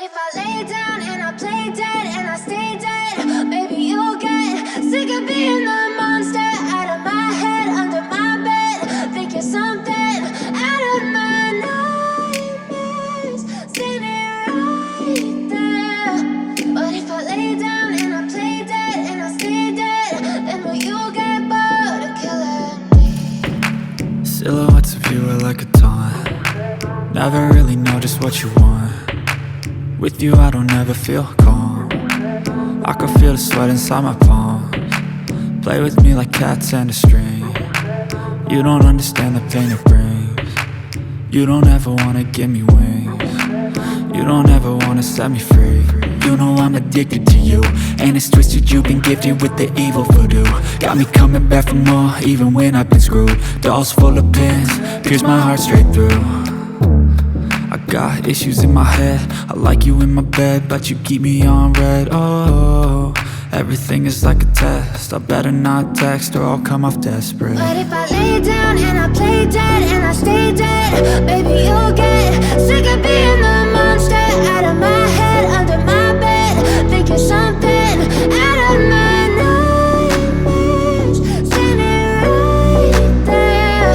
But if I lay down and I play dead and I stay dead, maybe you'll get sick of being the monster out of my head, under my bed. Think you're something out of my nightmares, standing right there. But if I lay down and I play dead and I stay dead, then will you get bored of killing me? Silhouettes of you are like a taunt. Never really know just what you want. With you I don't ever feel calm. I can feel the sweat inside my palms. Play with me like cats and a string. You don't understand the pain it brings. You don't ever wanna give me wings. You don't ever wanna set me free. You know I'm addicted to you, and it's twisted, you've been gifted with the evil voodoo. Got me coming back for more, even when I've been screwed. Dolls full of pins, pierce my heart straight through. I got issues in my head, I like you in my bed, but you keep me on red. Oh, everything is like a test, I better not text or I'll come off desperate. But if I lay down and I play dead and I stay dead, maybe you'll get sick of being the monster out of my head, under my bed. Think you're something out of my nightmares, standing right there.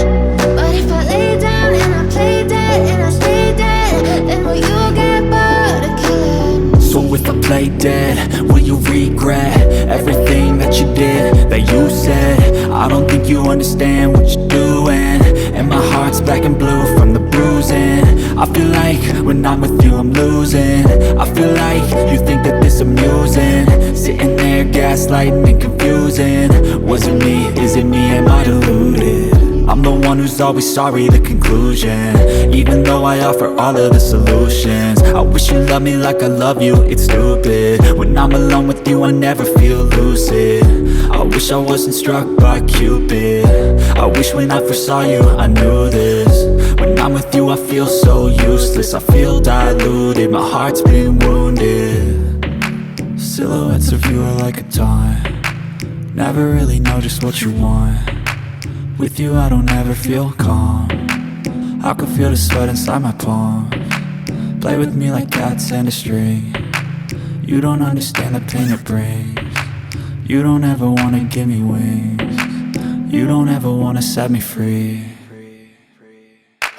But if I lay down and I play dead and I stay dead, then will you get bored of killing me? So if I play dead, will you regret everything that you did, that you said? I don't think you understand what you're doing, and my heart's black and blue from the bruising. I feel like when I'm with you I'm losing. I feel like you think that this amusing, sitting there gaslighting and confusing. Was it me? Is it me? Am I deluded? I'm the one who's always sorry, the conclusion, even though I offer all of the solutions. I wish you loved me like I love you, it's stupid. When I'm alone with you I never feel lucid. I wish I wasn't struck by Cupid. I wish when I first saw you I knew this. When I'm with you I feel so useless, I feel diluted, my heart's been wounded. Silhouettes of you are like a taunt. Never really know just what you want. With you I don't ever feel calm. I can feel the sweat inside my palms. Play with me like cats and a string. You don't understand the pain it brings. You don't ever wanna give me wings. You don't ever wanna set me free.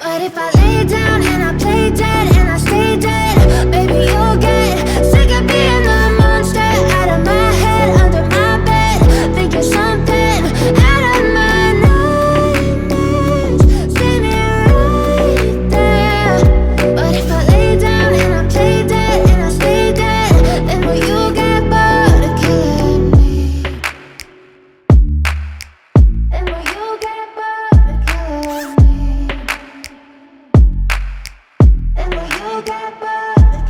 But if I lay down and I play dead and I stay dead, maybe you'll get sick of being the monster out of my head, under my bed. Think you're something out of my nightmares, standing right there. But if I lay down and I play dead and I stay dead, then will you get bored of killing me? Then will you get bored of killing me? And will you get bored?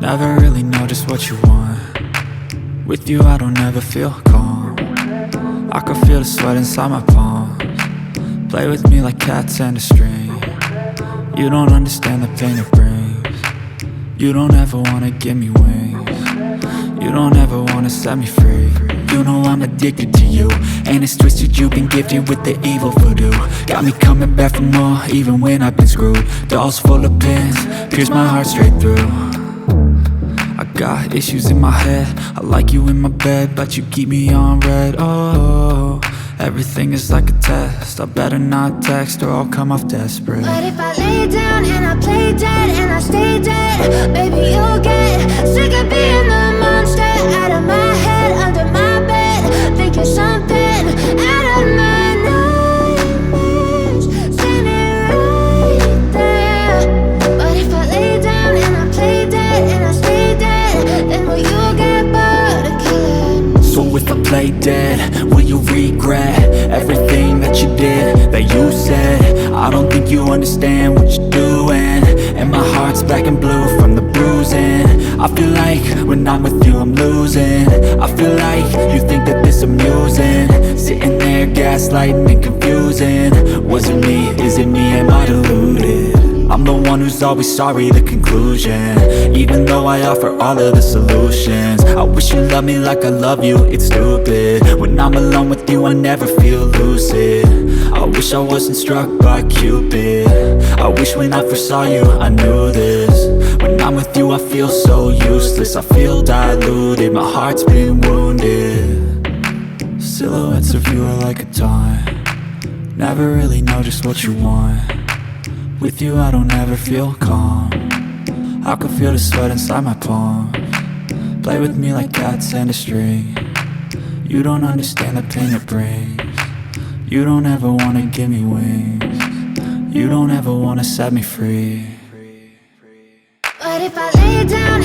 Never really know just what you want. With you I don't ever feel calm. I can feel the sweat inside my palms. Play with me like cats and a string. You don't understand the pain it brings. You don't ever wanna give me wings. You don't ever wanna set me free. You know I'm addicted to you, and it's twisted, you've been gifted with the evil voodoo. Got me coming back for more, even when I've been screwed. Dolls full of pins, pierce my heart straight through. I got issues in my head, I like you in my bed, but you keep me on red. Oh, everything is like a test, I better not text or I'll come off desperate. But if I lay down and I play dead and I stay dead, baby, you'll get sick of being the monster out of my head, under my bed, thinking something out of my nightmares, standing right there. But if I lay down and I play dead and I stay dead, then will you get bored of killing? So if I play dead, will you regret everything that you did, that you said? I don't think you understand what you're doing, and my heart's black and blue from the bruising. I feel like when I'm with you I'm losing. I feel like you think that this amusing, sitting there gaslighting and confusing. Was it me? Is it me? Am I deluded? I'm the one who's always sorry, the conclusion, even though I offer all of the solutions. I wish you loved me like I love you, it's stupid. When I'm alone with you I never feel lucid. I wish I wasn't struck by Cupid. I wish when I first saw you I knew this. When I'm with you I feel so useless, I feel diluted, my heart's been wounded. Silhouettes of you are like a taunt. Never really know just what you want. With you I don't ever feel calm. I can feel the sweat inside my palms. Play with me like cats and a string. You don't understand the pain it brings. You don't ever wanna give me wings. You don't ever wanna set me free. But if I lay down